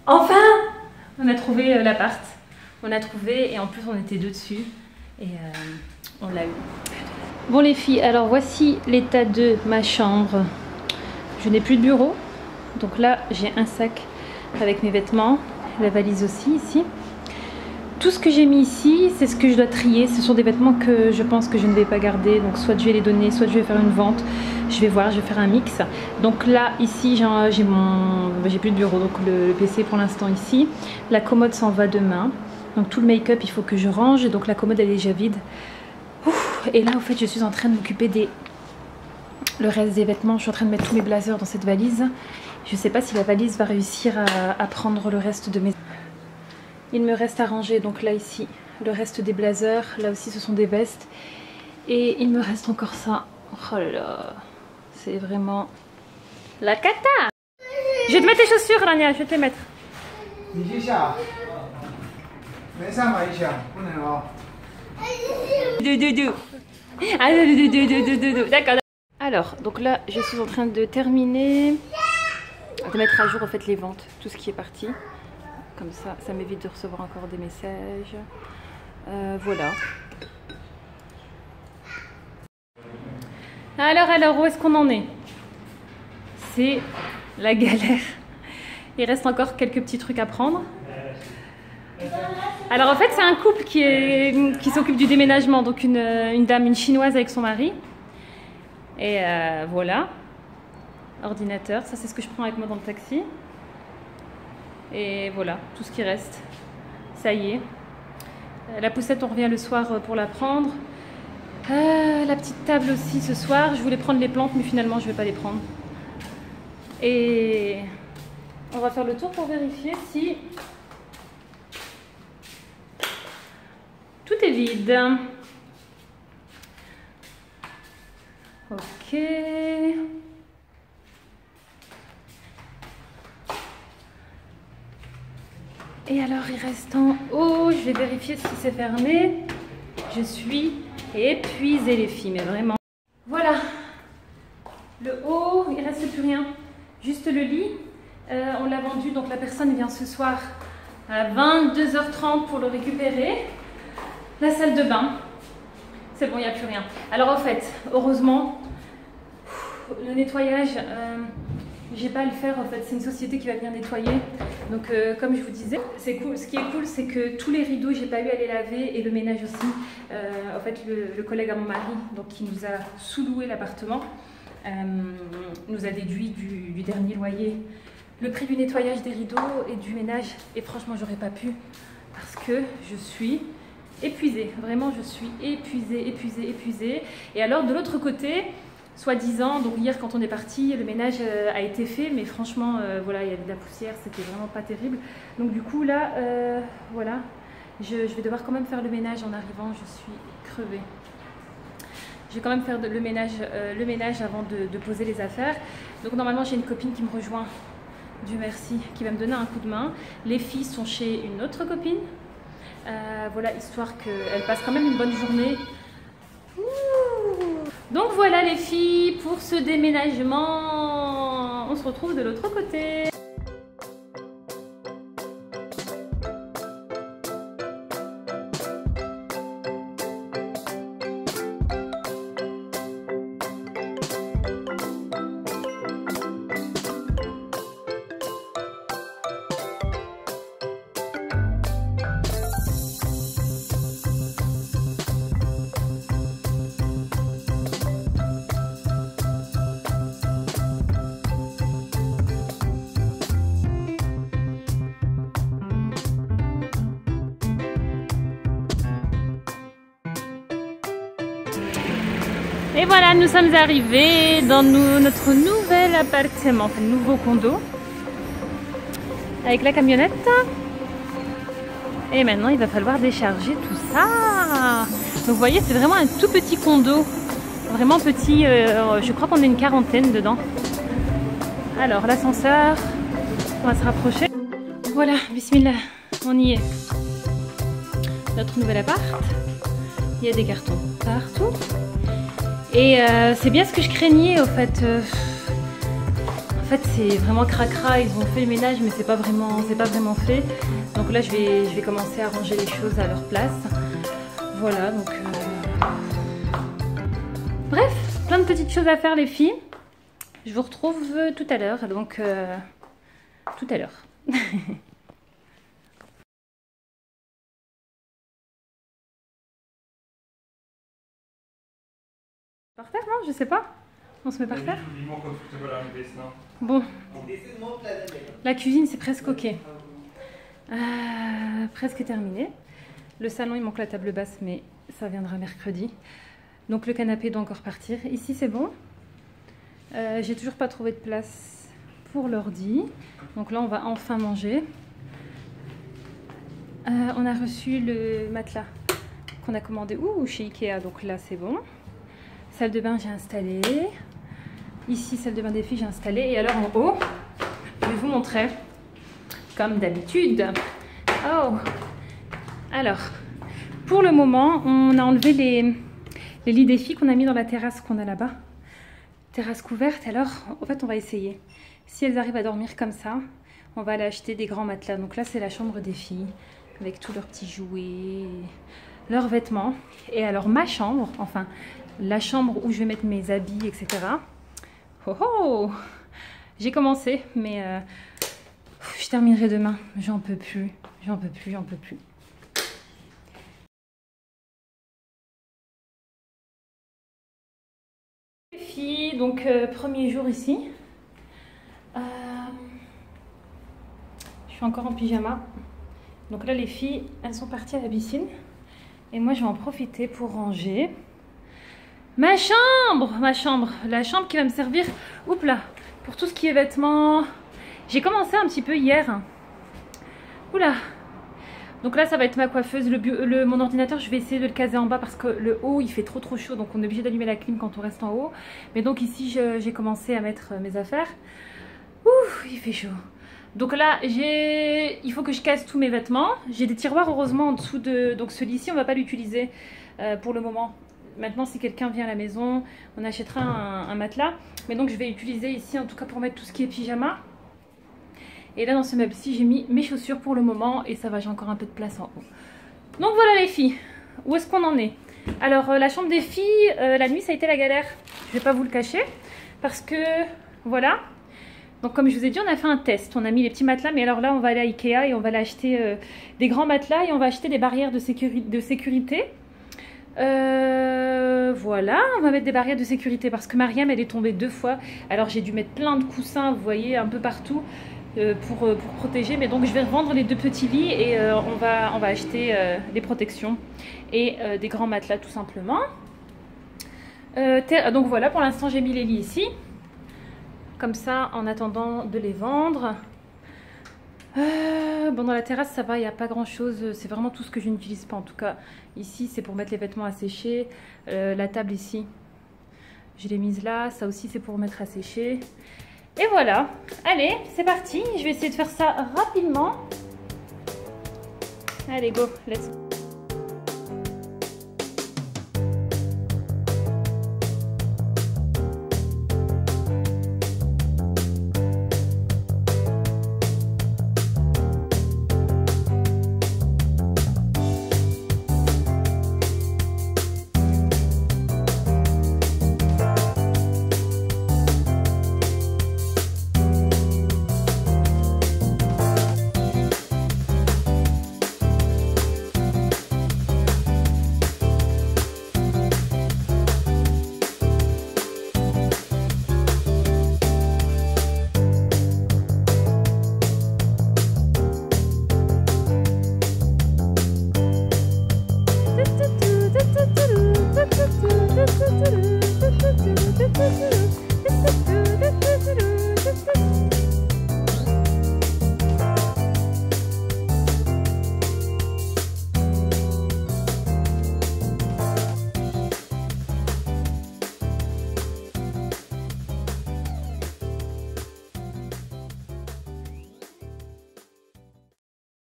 Enfin, on a trouvé l'appart. On a trouvé et en plus on était deux dessus. Et on l'a eu. Bon les filles, alors voici l'état de ma chambre. Je n'ai plus de bureau. Donc là, j'ai un sac avec mes vêtements. La valise aussi ici. Tout ce que j'ai mis ici, c'est ce que je dois trier. Ce sont des vêtements que je pense que je ne vais pas garder. Donc soit je vais les donner, soit je vais faire une vente. Je vais voir, je vais faire un mix. Donc là, ici, j'ai plus de bureau. Donc le PC pour l'instant ici. La commode s'en va demain. Donc tout le make-up, il faut que je range. Et donc la commode, elle est déjà vide. Ouf. Et là, en fait, je suis en train de m'occuper le reste des vêtements. Je suis en train de mettre tous mes blazers dans cette valise. Je ne sais pas si la valise va réussir à prendre le reste de mes... Il me reste à ranger, donc là ici, le reste des blazers. Là aussi, ce sont des vestes. Et il me reste encore ça. Oh là là, c'est vraiment la cata. Je vais te mettre tes chaussures, Rania, je vais te les mettre. D'accord. Alors, donc là, je suis en train de terminer, de mettre à jour en fait les ventes, tout ce qui est parti. Comme ça, ça m'évite de recevoir encore des messages. Voilà. Alors, où est-ce qu'on en est? C'est la galère. Il reste encore quelques petits trucs à prendre. Alors en fait, c'est un couple qui s'occupe du déménagement. Donc une dame, une chinoise avec son mari. Et voilà. Ordinateur, ça c'est ce que je prends avec moi dans le taxi. Et voilà, tout ce qui reste. Ça y est. La poussette, on revient le soir pour la prendre. La petite table aussi ce soir. Je voulais prendre les plantes, mais finalement, je ne vais pas les prendre. Et on va faire le tour pour vérifier si tout est vide. Ok. Et alors, il reste en haut. Je vais vérifier si c'est fermé. Je suis épuisée, les filles, mais vraiment. Voilà. Le haut, il ne reste plus rien. Juste le lit. On l'a vendu, donc la personne vient ce soir à 22h30 pour le récupérer. La salle de bain. C'est bon, il n'y a plus rien. Alors, en fait, heureusement, le nettoyage... j'ai pas à le faire en fait, c'est une société qui va venir nettoyer. Donc comme je vous disais, c'est cool. Ce qui est cool, c'est que tous les rideaux, j'ai pas eu à les laver et le ménage aussi. En fait, le collègue à mon mari, donc qui nous a sous-loué l'appartement, nous a déduit du dernier loyer le prix du nettoyage des rideaux et du ménage. Et franchement, j'aurais pas pu parce que je suis épuisée. Vraiment, je suis épuisée. Et alors de l'autre côté, soi-disant, donc hier quand on est parti, le ménage a été fait, mais franchement, voilà, il y avait de la poussière, c'était vraiment pas terrible. Donc du coup là, voilà, je vais devoir quand même faire le ménage en arrivant, je suis crevée. Je vais quand même faire le ménage avant de poser les affaires. Donc normalement j'ai une copine qui me rejoint, Dieu merci, qui va me donner un coup de main. Les filles sont chez une autre copine, voilà, histoire qu'elles passent quand même une bonne journée. Donc voilà les filles, pour ce déménagement, on se retrouve de l'autre côté. Et voilà, nous sommes arrivés dans notre nouvel appartement, enfin nouveau condo, avec la camionnette. Et maintenant, il va falloir décharger tout ça. Donc vous voyez, c'est vraiment un tout petit condo, vraiment petit. Je crois qu'on est une quarantaine dedans. Alors l'ascenseur, on va se rapprocher. Voilà, bismillah, on y est. Notre nouvel appart. Il y a des cartons partout. Et c'est bien ce que je craignais au fait. fait c'est vraiment cracra, ils ont fait le ménage mais c'est pas vraiment fait. Donc là je vais commencer à ranger les choses à leur place. Voilà donc bref, plein de petites choses à faire les filles. Je vous retrouve tout à l'heure, donc tout à l'heure. Par terre, non? Je sais pas. On se met par terre? Bon. La cuisine, c'est presque ok. Presque terminé. Le salon, il manque la table basse, mais ça viendra mercredi. Donc le canapé doit encore partir. Ici, c'est bon. J'ai toujours pas trouvé de place pour l'ordi. Donc là, on va enfin manger. On a reçu le matelas qu'on a commandé chez Ikea. Donc là, c'est bon. Salle de bain, j'ai installé. Ici, salle de bain des filles, j'ai installé. Et alors en haut, je vais vous montrer, comme d'habitude. Oh! Alors, pour le moment, on a enlevé les lits des filles qu'on a mis dans la terrasse qu'on a là-bas. Terrasse couverte. Alors, en fait, on va essayer. Si elles arrivent à dormir comme ça, on va aller acheter des grands matelas. Donc là, c'est la chambre des filles, avec tous leurs petits jouets, leurs vêtements. Et alors, ma chambre, enfin... la chambre où je vais mettre mes habits, etc. Oh oh! J'ai commencé, mais je terminerai demain. J'en peux plus, j'en peux plus, j'en peux plus. Les filles, donc premier jour ici. Je suis encore en pyjama. Donc là, les filles, elles sont parties à la piscine. Et moi, je vais en profiter pour ranger. Ma chambre, la chambre qui va me servir, oups là, pour tout ce qui est vêtements. J'ai commencé un petit peu hier. Oula. Donc là, ça va être ma coiffeuse. Mon ordinateur, je vais essayer de le caser en bas parce que le haut, il fait trop chaud. Donc on est obligé d'allumer la clim quand on reste en haut. Mais donc ici, j'ai commencé à mettre mes affaires. Ouh, il fait chaud. Donc là, il faut que je casse tous mes vêtements. J'ai des tiroirs heureusement en dessous de... Donc celui-ci, on ne va pas l'utiliser pour le moment. Maintenant, si quelqu'un vient à la maison, on achètera un matelas. Mais donc, je vais utiliser ici, en tout cas, pour mettre tout ce qui est pyjama. Et là, dans ce meuble-ci, j'ai mis mes chaussures pour le moment. Et ça va, j'ai encore un peu de place en haut. Donc, voilà les filles. Où est-ce qu'on en est? Alors, la chambre des filles, la nuit, ça a été la galère. Je vais pas vous le cacher. Parce que, voilà. Donc, comme je vous ai dit, on a fait un test. On a mis les petits matelas. Mais alors là, on va aller à Ikea et on va aller acheter des grands matelas. Et on va acheter des barrières de sécurité. Voilà, on va mettre des barrières de sécurité parce que Mariam elle est tombée 2 fois. Alors j'ai dû mettre plein de coussins, vous voyez, un peu partout pour protéger. Mais donc je vais revendre les 2 petits lits et on va acheter des protections et des grands matelas tout simplement. Donc voilà, pour l'instant j'ai mis les lits ici. Comme ça, en attendant de les vendre. Bon, dans la terrasse ça va, il n'y a pas grand chose, c'est vraiment tout ce que je n'utilise pas. En tout cas ici c'est pour mettre les vêtements à sécher. La table ici je l'ai mise là, ça aussi c'est pour mettre à sécher. Et voilà, allez c'est parti, je vais essayer de faire ça rapidement. Allez go, let's go.